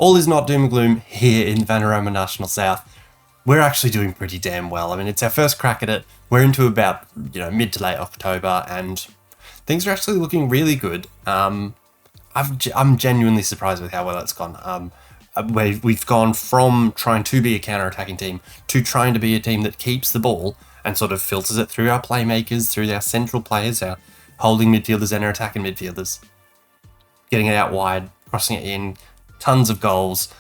all is not doom and gloom here in Vanarama National South. We're actually doing pretty damn well. I mean, it's our first crack at it. We're into about, mid to late October, and things are actually looking really good. I'm genuinely surprised with how well it's gone. We've gone from trying to be a counter-attacking team to trying to be a team that keeps the ball and sort of filters it through our playmakers, through our central players, our holding midfielders and our attacking midfielders. Getting it out wide, crossing it in, tons of goals.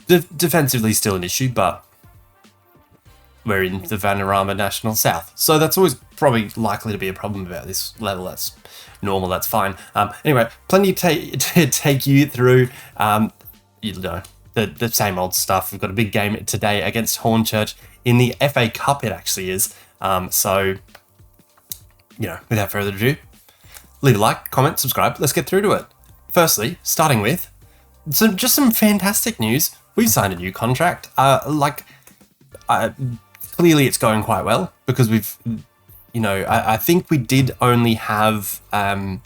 Defensively still an issue, but we're in the Vanarama National South. So that's always probably likely to be a problem about this level. That's normal, that's fine. Anyway, plenty to take you through, the same old stuff. We've got a big game today against Hornchurch in the FA Cup, it actually is. So, without further ado, leave a like, comment, subscribe. Let's get through to it. Firstly, starting with some fantastic news. We've signed a new contract. Clearly it's going quite well because we've, I think we did only have, I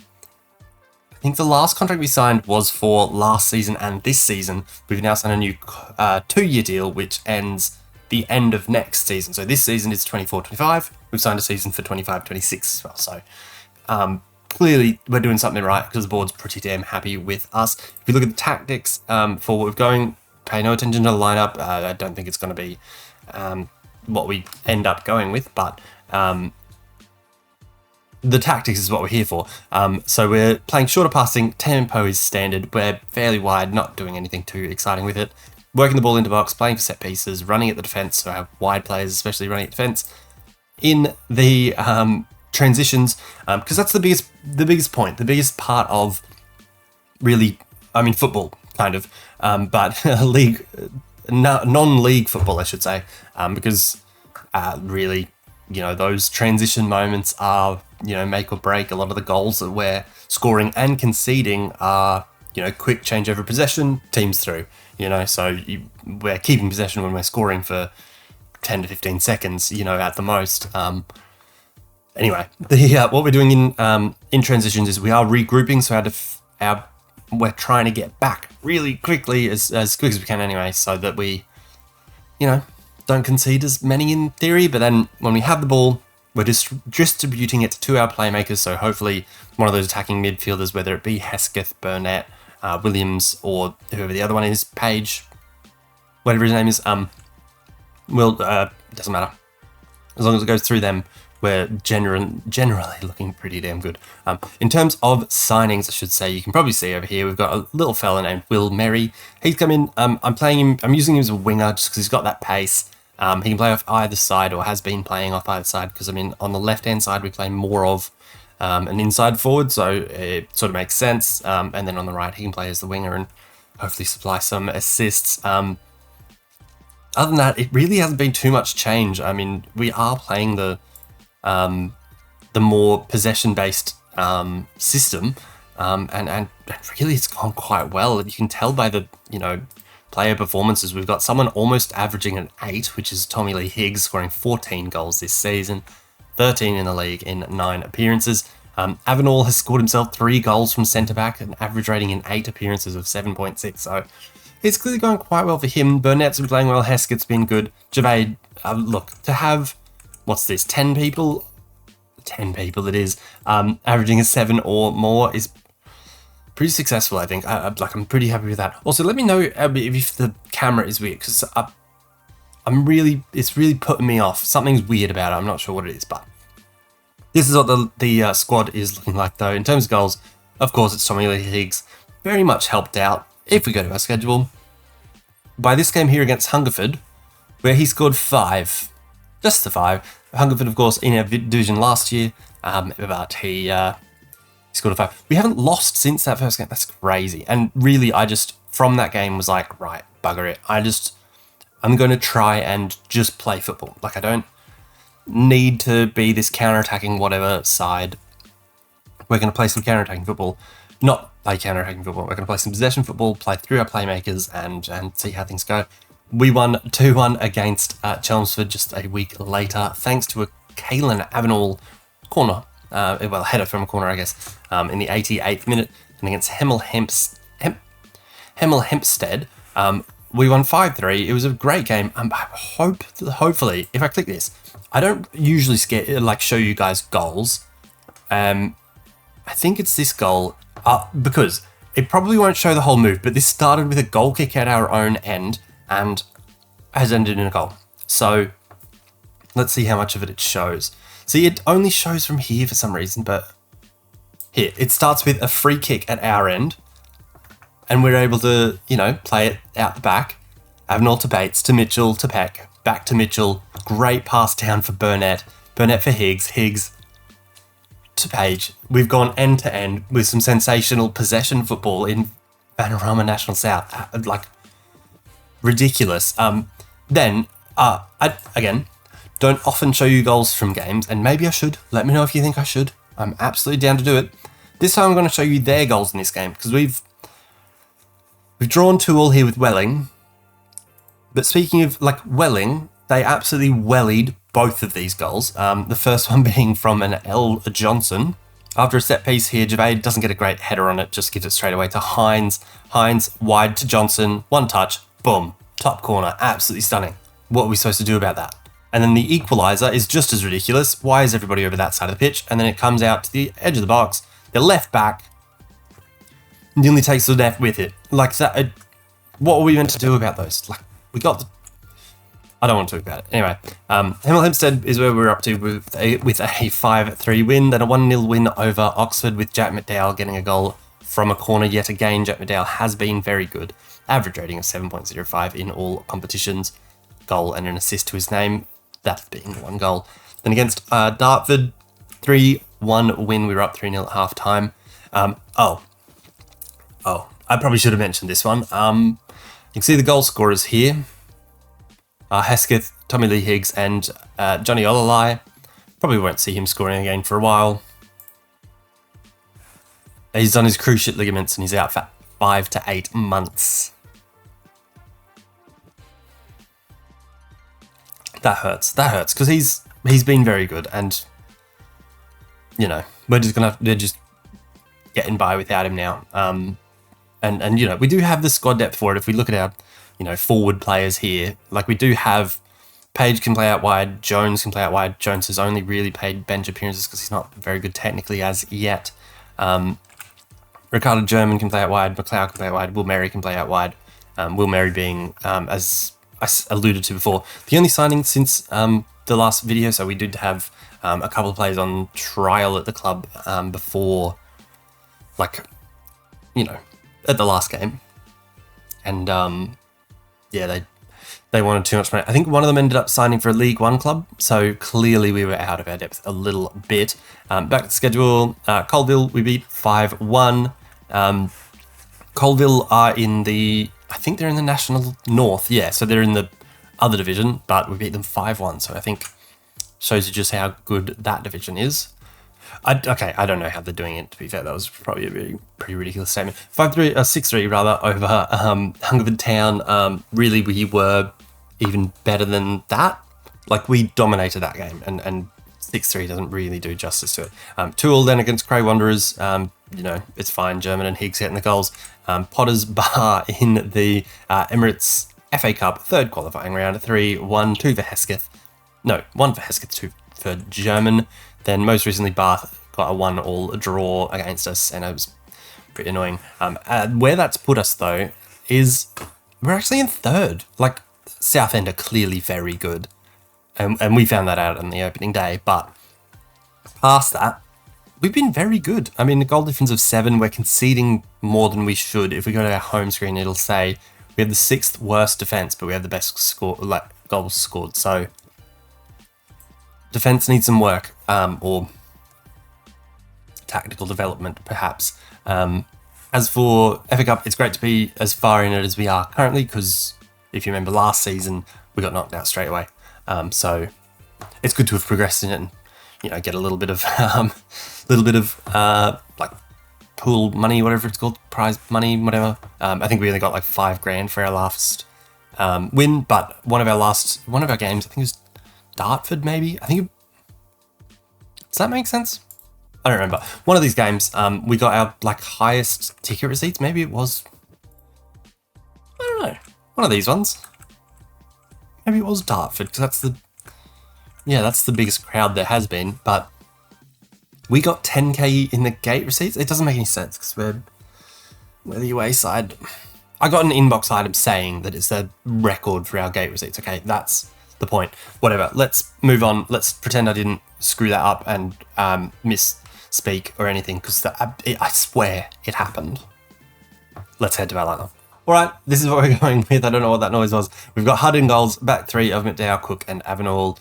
think the last contract we signed was for last season and this season. We've now signed a new 2-year deal, which ends the end of next season. So this season is 24-25. We've signed a season for 25-26 as well. So clearly we're doing something right because the board's pretty damn happy with us. If you look at the tactics for what we're going, pay no attention to the lineup. I don't think it's going to be what we end up going with, but the tactics is what we're here for. So we're playing shorter passing, tempo is standard, we're fairly wide, not doing anything too exciting with it. Working the ball into box, playing for set pieces, running at the defence, so our wide players especially running at defence. In the transitions, because that's the biggest point, the biggest part of really, football, kind of, but league, non-league football, I should say, because really, those transition moments are, make or break. A lot of the goals that we're scoring and conceding are, quick change over possession, teams through, so we're keeping possession when we're scoring for 10 to 15 seconds, at the most. Anyway, what we're doing in transitions is we are regrouping, so we're trying to get back really quickly, as quick as we can anyway, so that we, don't concede as many in theory, but then when we have the ball, we're just distributing it to our playmakers, so hopefully one of those attacking midfielders, whether it be Hesketh, Burnett, Williams, or whoever the other one is, Page, whatever his name is, doesn't matter. As long as it goes through them, we're generally looking pretty damn good. In terms of signings, I should say, you can probably see over here, we've got a little fella named Will Merry. He's come in, I'm using him as a winger just because he's got that pace. He can play off either side, or has been playing off either side, because on the left-hand side, we play more of an inside forward, so it sort of makes sense. And then on the right, he can play as the winger and hopefully supply some assists. Other than that, it really hasn't been too much change. We are playing the more possession-based system, and really it's gone quite well. You can tell by the player performances. We've got someone almost averaging an 8, which is Tommy Lee Higgs, scoring 14 goals this season, 13 in the league in 9 appearances. Avenall has scored himself 3 goals from centre-back, an average rating in 8 appearances of 7.6, so it's clearly going quite well for him. Burnett's been playing well, Heskett's been good. Javaid, look, to have, 10 people? 10 people it is, averaging a 7 or more is pretty successful, I think. I'm pretty happy with that. Also, let me know if the camera is weird, because it's really putting me off. Something's weird about it. I'm not sure what it is, but this is what the squad is looking like, though. In terms of goals, of course, it's Tommy Lee Higgs. Very much helped out, if we go to our schedule, by this game here against Hungerford, where he scored 5. Just the 5. Hungerford, of course, in our division last year, but he scored a 5. We haven't lost since that first game. That's crazy. And really, from that game, was like, right, bugger it. I'm going to try and just play football. I don't need to be this counter-attacking whatever side. We're going to play some counter-attacking football. Not play counter-attacking football. We're going to play some possession football, play through our playmakers, and see how things go. We won 2-1 against Chelmsford just a week later, thanks to a Caelan Avenall corner. Header from a corner, I guess, in the 88th minute. And against Hemel Hemel Hempstead. We won 5-3. It was a great game. Hopefully, if I click this, I don't usually show you guys goals. I think it's this goal because it probably won't show the whole move, but this started with a goal kick at our own end and has ended in a goal. So let's see how much of it shows. See, it only shows from here for some reason, but here, it starts with a free kick at our end, and we're able to, play it out the back. Avenel to Bates, to Mitchell, to Peck, back to Mitchell. Great pass down for Burnett. Burnett for Higgs. Higgs to Page. We've gone end to end with some sensational possession football in Vanarama National South. Ridiculous. Then, again, don't often show you goals from games, and maybe I should. Let me know if you think I should. I'm absolutely down to do it. This time I'm going to show you their goals in this game, because we've drawn 2-2 here with Welling. But speaking of, Welling, they absolutely wellied both of these goals. The first one being from an L. Johnson. After a set piece here, Javaid doesn't get a great header on it, just gives it straight away to Hines. Hines wide to Johnson, one touch, boom, top corner, absolutely stunning. What are we supposed to do about that? And then the equaliser is just as ridiculous. Why is everybody over that side of the pitch? And then it comes out to the edge of the box. The left back nearly takes the left with it. What were we meant to do about those? I don't want to talk about it. Anyway, Hemel Hempstead is where we're up to with a 5-3 win, then a 1-0 win over Oxford with Jack McDowell getting a goal from a corner. Yet again, Jack McDowell has been very good. Average rating of 7.05 in all competitions. Goal and an assist to his name, that being one goal. Then against Dartford, 3-1 win. We were up 3-0 at half time. I probably should have mentioned this one. You can see the goal scorers here. Hesketh, Tommy Lee Higgs, and Johnny Olalai. Probably won't see him scoring again for a while. He's done his cruciate ligaments and he's out for 5 to 8 months. That hurts. That hurts because he's been very good, and they're just getting by without him now. And we do have the squad depth for it. If we look at our forward players here, we do have Page can play out wide, Jones can play out wide. Jones has only really played bench appearances because he's not very good technically as yet. Ricardo German can play out wide, McLeod can play out wide, Will Merry can play out wide. Will Merry being, as I alluded to before, the only signing since the last video. So we did have a couple of players on trial at the club before, at the last game. And they wanted too much money. I think one of them ended up signing for a League One club, so clearly we were out of our depth a little bit. Back to the schedule, Colville, we beat 5-1. Colville are I think they're in the National North, yeah, so they're in the other division, but we beat them 5-1, so I think shows you just how good that division is. I don't know how they're doing it, to be fair. That was probably a pretty ridiculous statement. 6-3 rather, over Hungerford Town. Really, we were even better than that. We dominated that game, and 6-3 doesn't really do justice to it. 2-2 then against Cray Wanderers. It's fine. German and Higgs getting the goals. Potter's Bar in the Emirates FA Cup, third qualifying round, 3-1, 2 for Hesketh. No, 1 for Hesketh, 2 for German. Then most recently, Bath got a 1-1 draw against us, and it was pretty annoying. Where that's put us, though, is we're actually in third. Southend are clearly very good, and we found that out on the opening day. But past that, we've been very good. I mean, a goal difference of 7, we're conceding more than we should. If we go to our home screen, it'll say we have the 6th worst defence, but we have the best goals scored. So defence needs some work, or tactical development, perhaps. As for FA Cup, it's great to be as far in it as we are currently, because if you remember last season, we got knocked out straight away. So it's good to have progressed in it and, get a little bit of, pool money, whatever it's called, prize money, whatever. I think we only got $5,000 for our last win, but one of our games, I think it was Dartford, maybe. Does that make sense? I don't remember. One of these games, we got our highest ticket receipts. Maybe it was One of these ones. Maybe it was Dartford, because that's the biggest crowd there has been, but we got 10k in the gate receipts. It doesn't make any sense, because we're the away side. I got an inbox item saying that it's a record for our gate receipts. Okay, that's the point. Whatever, let's move on. Let's pretend I didn't screw that up and misspeak or anything, because I swear it happened. Let's head to our lineup. All right, this is what we're going with. I don't know what that noise was. We've got Hudd in goals, back three of McDowell, Cook and Avenall,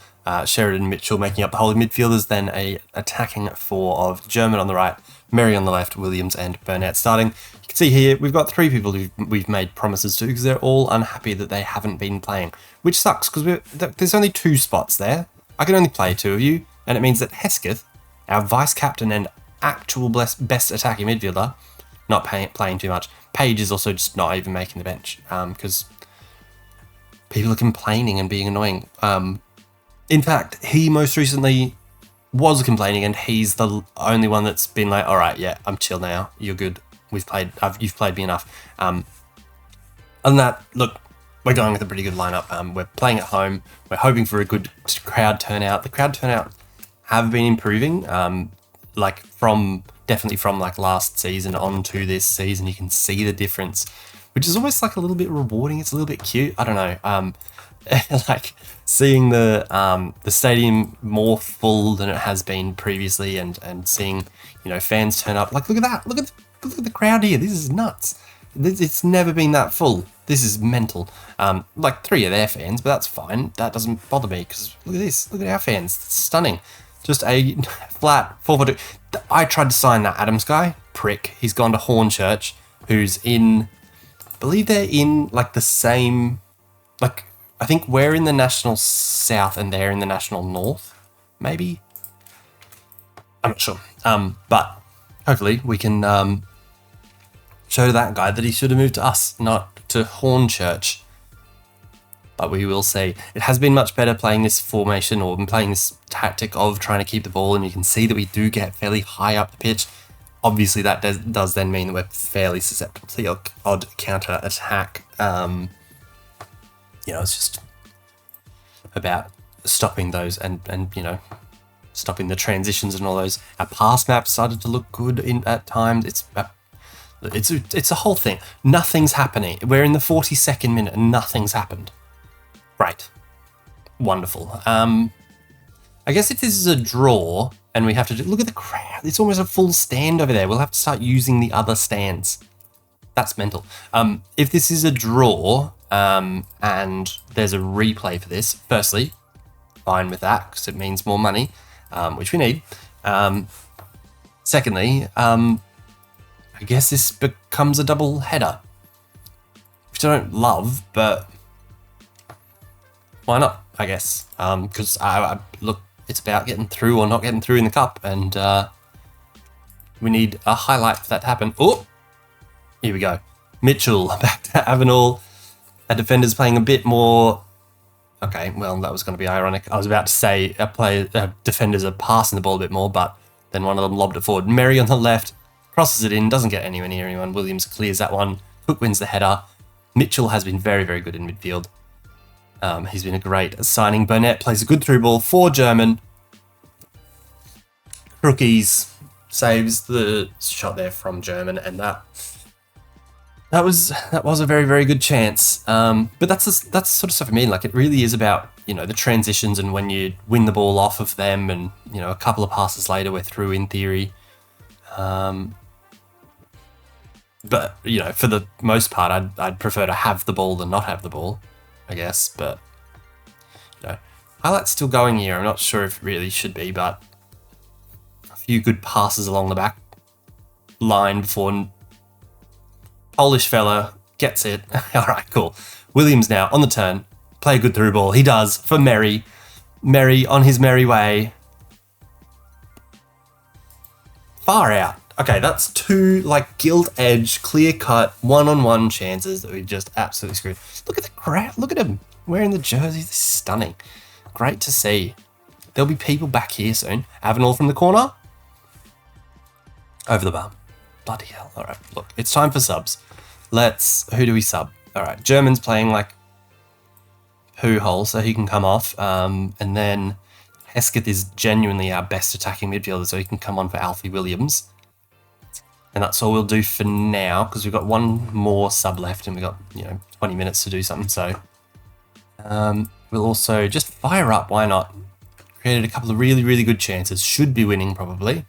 Sheridan, Mitchell making up the holding midfielders, then a attacking four of German on the right, Merry on the left, Williams and Burnett starting. You can see here we've got three people who we've made promises to, because they're all unhappy that they haven't been playing, which sucks because there's only 2 spots there. I can only play 2 of you, and it means that Hesketh, our vice captain and actual best attacking midfielder, not playing too much. Page is also just not even making the bench because people are complaining and being annoying. In fact, he most recently was complaining, and he's the only one that's been like, all right, yeah, I'm chill now. You're good. You've played me enough. Other than that, look, we're going with a pretty good lineup. We're playing at home. We're hoping for a good crowd turnout. The crowd turnout have been improving, definitely from like last season on to this season. You can see the difference, which is almost like a little bit rewarding. It's a little bit cute. I don't know. Like seeing the stadium more full than it has been previously, and seeing, fans turn up. Like, look at that. Look at the crowd here. This is nuts. It's never been that full. This is mental. Like 3 of their fans, but that's fine. That doesn't bother me, because look at this. Look at our fans. It's stunning. Just a flat 4-4-2. I tried to sign that Adams guy. Prick. He's gone to Hornchurch, who's in... I believe they're in, like, the same... Like, I think we're in the National South and they're in the National North, maybe? I'm not sure. But hopefully we can show that guy that he should have moved to us, not to Hornchurch. But we will see. It has been much better playing this formation, or playing this tactic of trying to keep the ball, and you can see that we do get fairly high up the pitch. Obviously, that does then mean that we're fairly susceptible to the odd counter attack. It's just about stopping those and stopping the transitions and all those. Our pass map started to look good at times. It's a whole thing. Nothing's happening. We're in the 42nd minute and nothing's happened. Right. Wonderful. I guess if this is a draw and we have to look at the crowd, it's almost a full stand over there. We'll have to start using the other stands. That's mental. If this is a draw and there's a replay for this, firstly, fine with that, because it means more money, which we need. Secondly, I guess this becomes a double header, which I don't love, but why not, I guess, because look, it's about getting through or not getting through in the cup, and we need a highlight for that to happen. Oh, here we go. Mitchell back to Avenall. Our defender's playing a bit more... Okay, well, that was going to be ironic. I was about to say defenders are passing the ball a bit more, but then one of them lobbed it forward. Merry on the left, crosses it in, doesn't get anywhere near anyone. Williams clears that one. Cook wins the header. Mitchell has been very, very good in midfield. He's been a great signing. Burnett plays a good through ball for German. Crookies saves the shot there from German, and that was a very, very good chance. But that's the sort of stuff I mean. Like, it really is about, the transitions, and when you win the ball off of them, and a couple of passes later we're through in theory. But for the most part, I'd prefer to have the ball than not have the ball, I guess. But highlight's still going here. I'm not sure if it really should be, but a few good passes along the back line before Polish fella gets it. All right, cool. Williams now on the turn. Play a good through ball. He does for Merry. Merry on his merry way. Far out. Okay, that's 2 gilt edge, clear cut, one-on-one chances that we just absolutely screwed. Look at the crowd. Look at him wearing the jerseys. This is stunning. Great to see. There'll be people back here soon. Avenall from the corner. Over the bar. Bloody hell. All right, look, it's time for subs. Who do we sub? All right, German's playing like poo hole, so he can come off. And then Hesketh is genuinely our best attacking midfielder, so he can come on for Alfie Williams. And that's all we'll do for now, because we've got one more sub left, and we've got 20 minutes to do something. So we'll also just fire up. Why not? Created a couple of really, really good chances. Should be winning probably.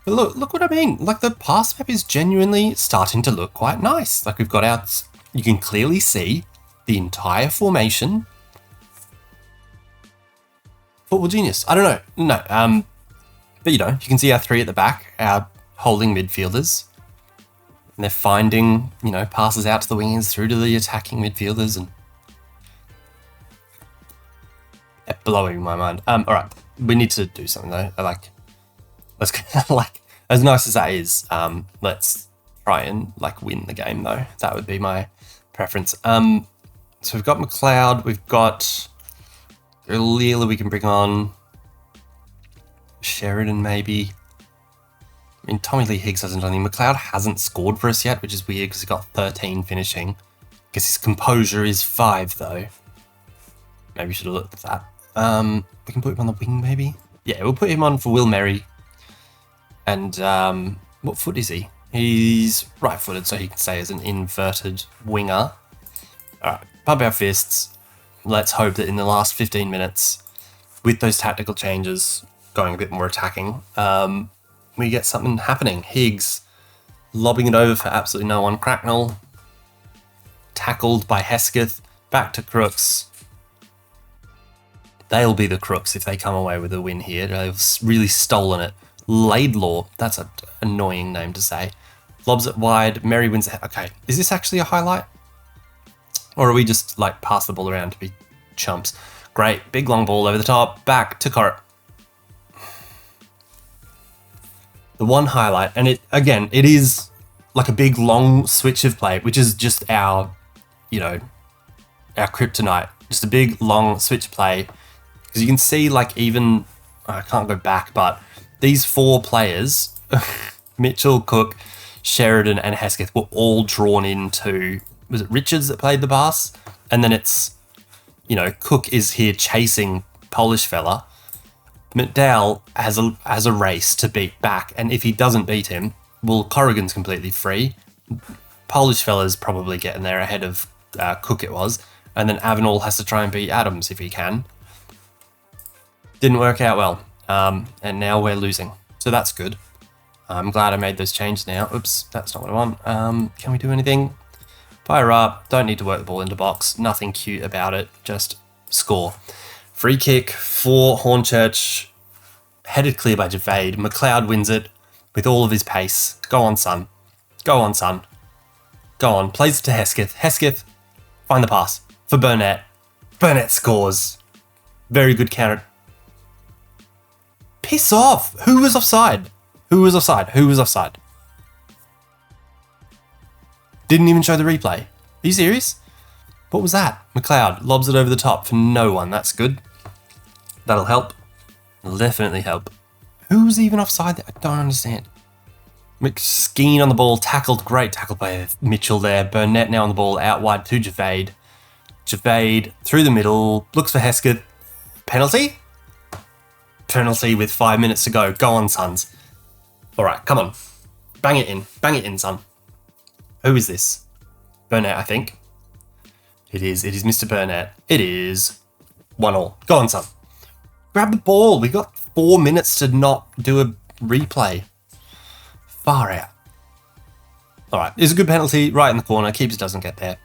But look what I mean. Like, the pass map is genuinely starting to look quite nice. Like, we've got our, you can clearly see the entire formation. Football genius. I don't know. No. But you can see our three at the back, our holding midfielders. And they're finding, passes out to the wingers through to the attacking midfielders, and blowing my mind. All right, we need to do something though. Let's like, as nice as that is, let's try and win the game though. That would be my preference. So we've got McLeod, we've got Leela we can bring on, Sheridan maybe. I mean, Tommy Lee Higgs hasn't done anything. McLeod hasn't scored for us yet, which is weird because he got 13 finishing. Guess his composure is 5 though. Maybe we should have looked at that. We can put him on the wing maybe. Yeah, we'll put him on for Will Merry. And what foot is he? He's right-footed, so he can stay as an inverted winger. Alright, pump our fists. Let's hope that in the last 15 minutes, with those tactical changes, going a bit more attacking, we get something happening. Higgs lobbing it over for absolutely no one. Cracknell tackled by Hesketh. Back to Crooks. They'll be the Crooks if they come away with a win here. They've really stolen it. Laidlaw, that's an annoying name to say. Lobs it wide. Merry wins it. Okay, is this actually a highlight? Or are we just pass the ball around to be chumps? Great, big long ball over the top. Back to Corrit. The one highlight, and it is like a big long switch of play, which is just our kryptonite. Just a big long switch play. Because you can see even, I can't go back, but these 4 players, Mitchell, Cook, Sheridan and Hesketh, were all drawn into, was it Richards that played the pass? And then it's, Cook is here chasing Polish fella. McDowell has a race to beat back, and if he doesn't beat him, well, Corrigan's completely free. Polish fella's probably getting there ahead of Cook it was, and then Avenall has to try and beat Adams if he can. Didn't work out well, and now we're losing, so that's good. I'm glad I made those changes now. Oops, that's not what I want. Can we do anything? Fire up, don't need to work the ball into box, nothing cute about it, just score. Free kick for Hornchurch, headed clear by Javade. McLeod wins it with all of his pace. Go on, son. Go on, son. Go on, plays it to Hesketh. Hesketh, find the pass for Burnett. Burnett scores. Very good counter. Piss off! Who was offside? Who was offside? Who was offside? Didn't even show the replay. Are you serious? What was that? McLeod lobs it over the top for no one. That's good. That'll help. It'll definitely help. Who's even offside there? I don't understand. McSkeen on the ball. Tackled. Great tackle by Mitchell there. Burnett now on the ball. Out wide to Javade. Javade through the middle. Looks for Hesketh. Penalty? Penalty with 5 minutes to go. Go on, sons. All right, come on. Bang it in. Bang it in, son. Who is this? Burnett, I think. It is Mr. Burnett. It is 1-1. Go on, son. Grab the ball. We got 4 minutes to not do a replay. Far out. All right, it's a good penalty right in the corner. Keeper doesn't get there.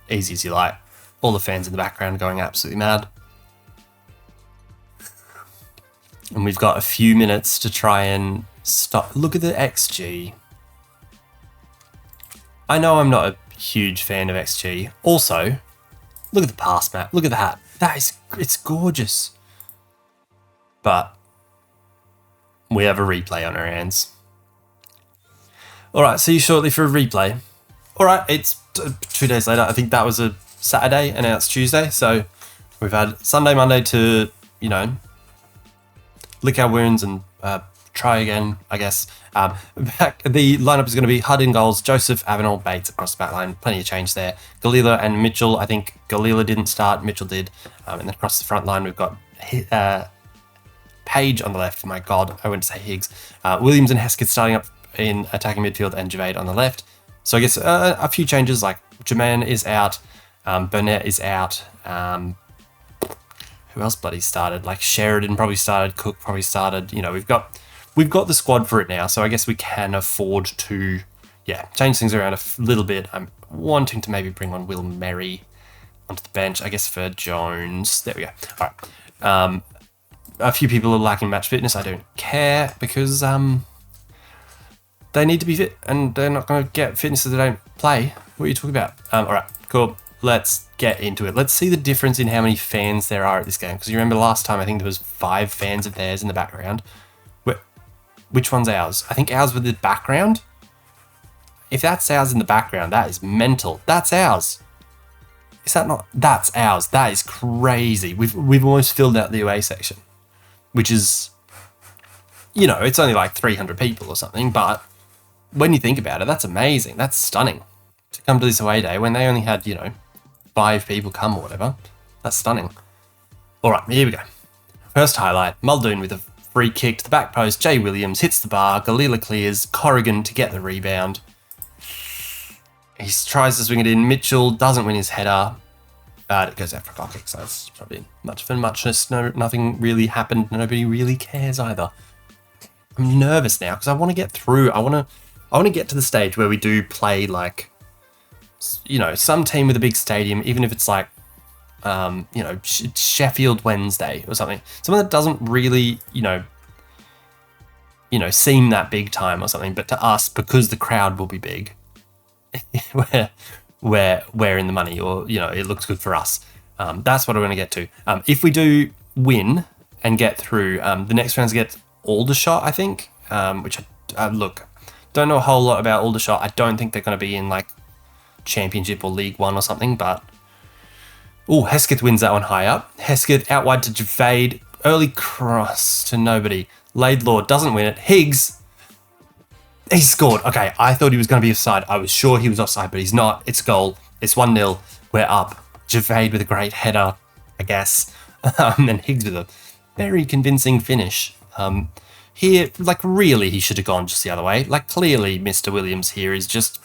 Easy as you like. All the fans in the background going absolutely mad. And we've got a few minutes to try and stop. Look at the XG. I know I'm not a huge fan of XG. Also, look at the pass map. Look at that. It's gorgeous. But we have a replay on our hands. All right, see you shortly for a replay. All right, it's 2 days later. I think that was a Saturday and now it's Tuesday. So we've had Sunday, Monday to, lick our wounds and try again, I guess. The lineup is going to be Hud in goals, Joseph, Avenel, Bates across the back line. Plenty of change there. Galila and Mitchell. I think Galila didn't start, Mitchell did. And then across the front line, we've got Page on the left. My God, I wouldn't say Higgs. Williams and Hesketh starting up in attacking midfield, and Javaid on the left. So I guess a few changes, like Jermaine is out, Burnett is out. Who else bloody started? Like Sheridan probably started, Cook probably started. You know, we've got the squad for it now, so I guess we can afford to, change things around a little bit. I'm wanting to maybe bring on Will Merry onto the bench, I guess, for Jones. There we go. All right. A few people are lacking match fitness. I don't care because they need to be fit, and they're not going to get fitness if they don't play. What are you talking about? All right, cool. Let's get into it. Let's see the difference in how many fans there are at this game. Because you remember last time, I think there was 5 fans of theirs in the background. Which one's ours? I think ours with the background. If that's ours in the background, that is mental. That's ours. Is that not? That's ours. That is crazy. We've almost filled out the away section, which is, you know, it's only like 300 people or something. But when you think about it, that's amazing. That's stunning to come to this away day when they only had, 5 people come or whatever. That's stunning. All right, here we go. First highlight, Muldoon with a free kick to the back post. Jay Williams hits the bar. Galila clears. Corrigan to get the rebound. He tries to swing it in. Mitchell doesn't win his header. It goes out for a goal kick, so it's probably much for muchness. No, nothing really happened. Nobody really cares either. I'm nervous now because I want to get through. I want to get to the stage where we do play like, some team with a big stadium, even if it's like, Sheffield Wednesday or something. Someone that doesn't really, seem that big time or something. But to us, because the crowd will be big, we're in the money, or it looks good for us. That's what I want to get to. If we do win and get through, the next round's get Aldershot, I think. Which look, don't know a whole lot about Aldershot. I don't think they're going to be in like Championship or League One or something, but Hesketh wins that one high up. Hesketh out wide to Javaid, early cross to nobody. Laidlaw doesn't win it. Higgs, he scored. Okay, I thought he was going to be offside. I was sure he was offside, but he's not. It's goal. It's 1-0. We're up. Javaid with a great header, I guess. And Higgs with a very convincing finish. Here, like, really, he should have gone just the other way. Like, clearly, Mr. Williams here is just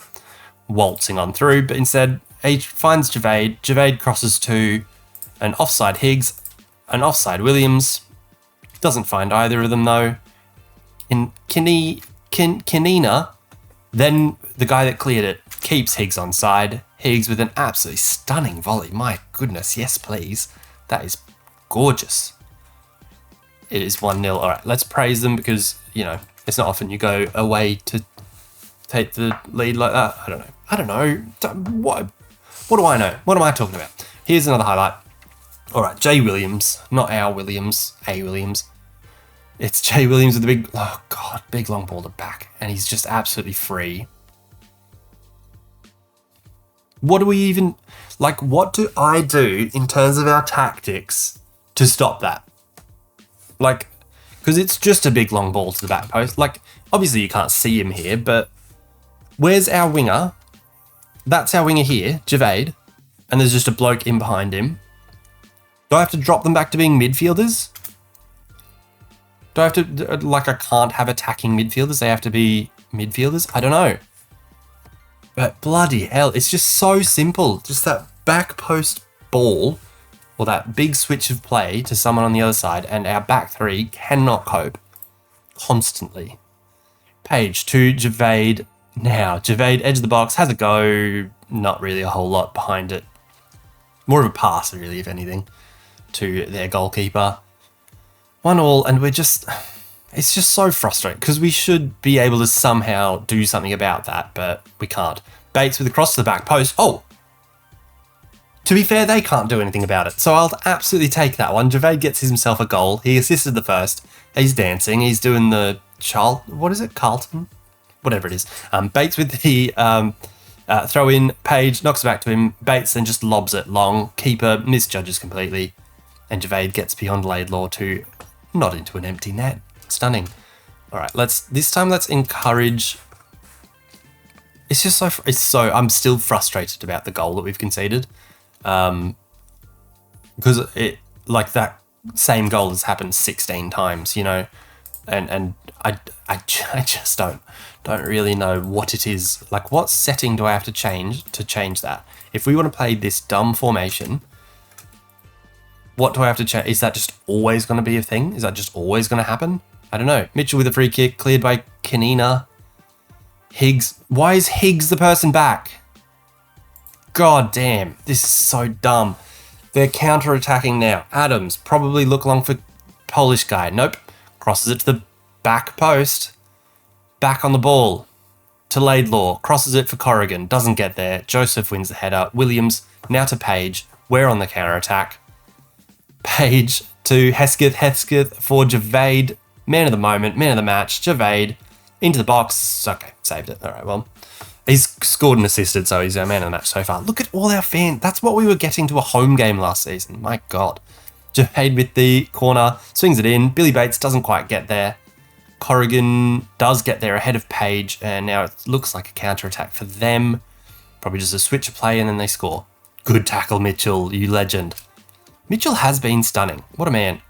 waltzing on through, but instead, he finds Javaid. Javaid crosses to an offside Higgs, an offside Williams. Doesn't find either of them, though. In Kanina, then the guy that cleared it keeps Higgs onside. Higgs with an absolutely stunning volley. My goodness, yes, please. That is gorgeous. It is 1-0. All right, let's praise them because, it's not often you go away to take the lead like that. I don't know. What do I know? What am I talking about? Here's another highlight. All right, Jay Williams, not our Williams, A. Williams. It's Jay Williams with the big long ball to back, and he's just absolutely free. What do what do I do in terms of our tactics to stop that? Because it's just a big long ball to the back post. Obviously you can't see him here, but where's our winger? That's our winger here, Javaid, and there's just a bloke in behind him. Do I have to drop them back to being midfielders? Do I have to, I can't have attacking midfielders, they have to be midfielders? I don't know. But bloody hell, it's just so simple. Just that back post ball, or that big switch of play to someone on the other side, and our back three cannot cope. Constantly. Page to Javaid. Now, Javaid, edge of the box, has a go. Not really a whole lot behind it. More of a pass, really, if anything, to their goalkeeper. 1-1, and it's just so frustrating, because we should be able to somehow do something about that, but we can't. Bates with a cross to the back post. Oh! To be fair, they can't do anything about it, so I'll absolutely take that one. Javaid gets himself a goal. He assisted the first. He's dancing. He's doing the what is it? Carlton? Whatever it is. Bates with the throw in. Page knocks it back to him. Bates then just lobs it long. Keeper misjudges completely. And Javaid gets beyond Laidlaw to not into an empty net. Stunning. All right, this time let's encourage. It's just I'm still frustrated about the goal that we've conceded. Because that same goal has happened 16 times, and I just don't really know what it is. Like, what setting do I have to change that? If we want to play this dumb formation, what do I have to change? Is that just always going to be a thing? Is that just always going to happen? I don't know. Mitchell with a free kick, cleared by Kanina. Higgs. Why is Higgs the person back? God damn. This is so dumb. They're counter-attacking now. Adams, probably look long for Polish guy. Nope. Crosses it to the back post. Back on the ball. To Laidlaw. Crosses it for Corrigan. Doesn't get there. Joseph wins the header. Williams now to Page. We're on the counter-attack. Page to Hesketh. Hesketh for Javade. Man of the moment. Man of the match. Javade. Into the box. Okay, saved it. All right, well, he's scored and assisted, so he's our man of the match so far. Look at all our fans. That's what we were getting to a home game last season. My God. Javade with the corner. Swings it in. Billy Bates doesn't quite get there. Corrigan does get there ahead of Page, and now it looks like a counter-attack for them. Probably just a switch of play, and then they score. Good tackle, Mitchell. You legend. Mitchell has been stunning. What a man.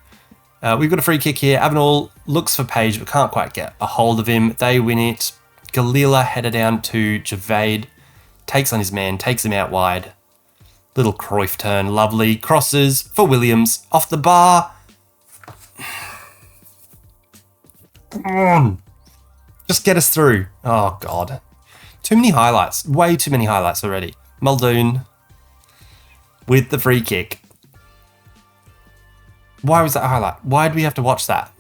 We've got a free kick here. Avenall looks for Page, but can't quite get a hold of him. They win it. Galila header down to Javade. Takes on his man, takes him out wide. Little Cruyff turn, lovely. Crosses for Williams. Off the bar. Come on. Just get us through. Oh, God. Too many highlights. Way too many highlights already. Muldoon with the free kick. Why was that a highlight? Why do we have to watch that?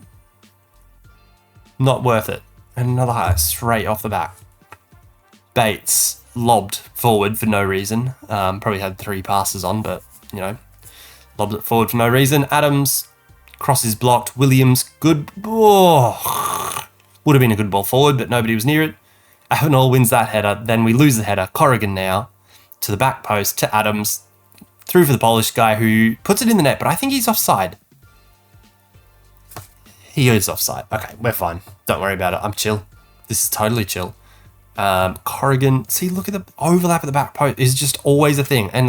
Not worth it. And another highlight straight off the back. Bates lobbed forward for no reason. Probably had 3 passes on, but, lobbed it forward for no reason. Adams, crosses blocked. Williams, good. Oh, would have been a good ball forward, but nobody was near it. Avenall wins that header. Then we lose the header. Corrigan now to the back post to Adams. Through for the Polish guy who puts it in the net, but I think he's offside. He is offside. Okay, we're fine. Don't worry about it. I'm chill. This is totally chill. Corrigan. See, look at the overlap at the back post. Is just always a thing. And,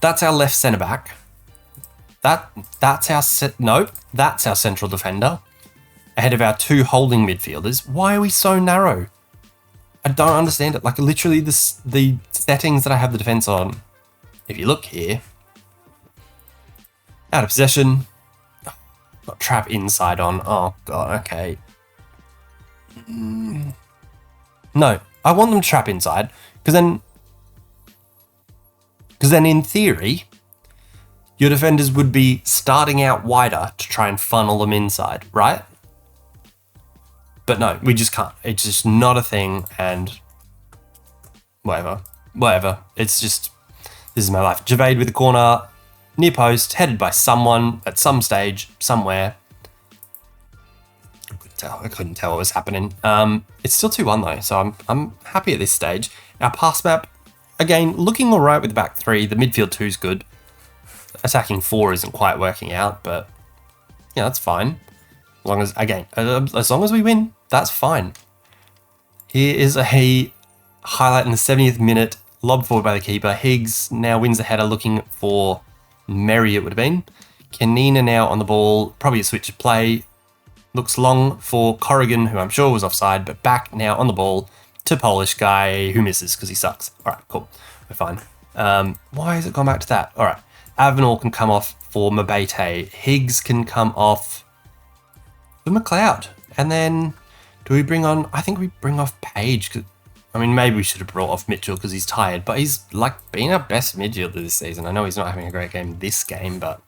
that's our left centre-back. That's our that's our central defender. Ahead of our 2 holding midfielders. Why are we so narrow? I don't understand it. Literally, the settings that I have the defence on. If you look here. Out of possession. Got trap inside on. Oh, God, okay. No, I want them to trap inside, because then in theory, your defenders would be starting out wider to try and funnel them inside, right? But no, we just can't. It's just not a thing, and whatever. It's just, this is my life. Javade with the corner. Near post, headed by someone at some stage, somewhere. I couldn't tell what was happening. It's still 2-1 though, so I'm happy at this stage. Our pass map, again, looking all right with the back 3. The midfield 2 is good. Attacking 4 isn't quite working out, but yeah, that's fine. As long as we win, that's fine. Here is a highlight in the 70th minute. Lobbed forward by the keeper. Higgs now wins the header, looking for Merry, it would have been. Kanina now on the ball, probably a switch of play. Looks long for Corrigan, who I'm sure was offside, but back now on the ball to Polish guy who misses because he sucks. All right, cool. We're fine. Why has it gone back to that? All right. Avenall can come off for Mabete. Higgs can come off for McLeod. And then do we bring on... I think we bring off Page. Maybe we should have brought off Mitchell because he's tired, but he's been our best midfielder this season. I know he's not having a great game this game, but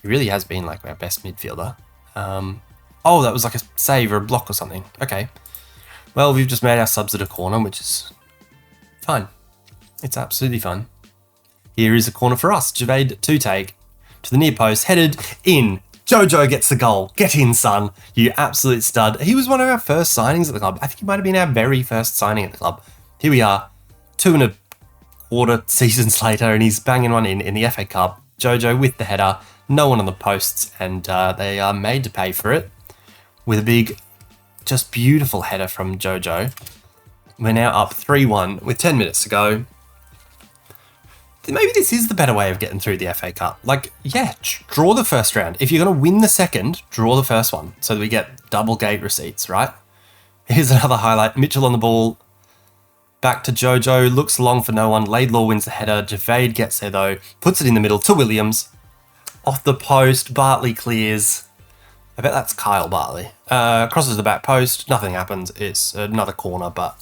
he really has been our best midfielder. Oh, that was a save or a block or something. Okay. Well, we've just made our subs at a corner, which is fine. It's absolutely fine. Here is a corner for us. Javade to take to the near post, headed in. Jojo gets the goal. Get in, son. You absolute stud. He was one of our first signings at the club. I think he might have been our very first signing at the club. Here we are, 2.25 seasons later, and he's banging one in the FA Cup. Jojo with the header. No one on the posts, and they are made to pay for it. with a big, just beautiful header from Jojo. We're now up 3-1 with 10 minutes to go. Maybe this is the better way of getting through the FA Cup. Like, yeah, draw the first round. If you're going to win the second, draw the first one so that we get double gate receipts, right? Here's another highlight. Mitchell on the ball. Back to Jojo. Looks long for no one. Laidlaw wins the header. Javade gets there, though. Puts it in the middle to Williams. Off the post. Bartley clears. I bet that's Kyle Bartley. Crosses the back post. Nothing happens. It's another corner, but...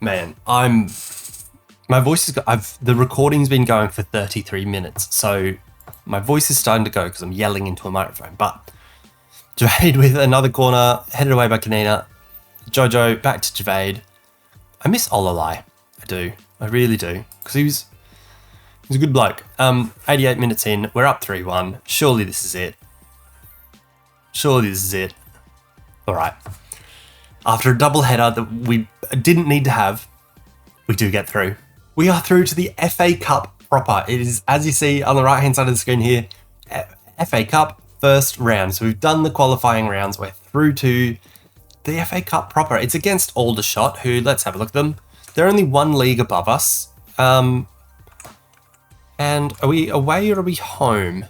Man, my voice is... the recording's been going for 33 minutes, so my voice is starting to go because I'm yelling into a microphone. But Javade with another corner, headed away by Kanina. Jojo back to Javade. I miss Olalai. I do. I really do. Because he's a good bloke. 88 minutes in, we're up 3-1. Surely this is it. Surely this is it. All right. After a double header that we didn't need to have, we do get through. We are through to the FA Cup proper. It is, as you see on the right-hand side of the screen here, FA Cup first round. So we've done the qualifying rounds. We're through to the FA Cup proper. It's against Aldershot, who, let's have a look at them. They're only one league above us. And are we away or are we home?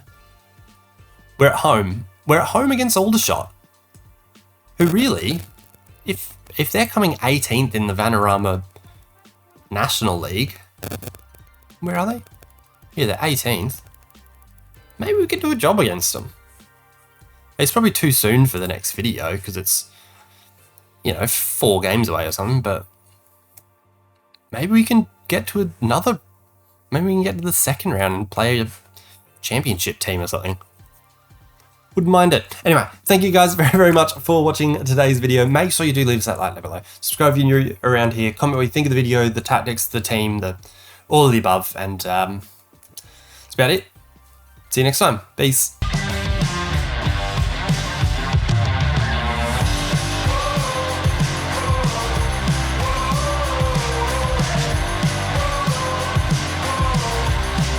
We're at home. We're at home against Aldershot, who really, if they're coming 18th in the Vanarama National League, where are they? Yeah, they're 18th. Maybe we could do a job against them. It's probably too soon for the next video because it's, 4 games away or something, but maybe we can get to maybe we can get to the second round and play a championship team or something. Wouldn't mind it. Anyway, thank you guys very, very much for watching today's video. Make sure you do leave us that like down below. Subscribe if you're new around here. Comment what you think of the video, the tactics, the team, all of the above. And that's about it. See you next time. Peace.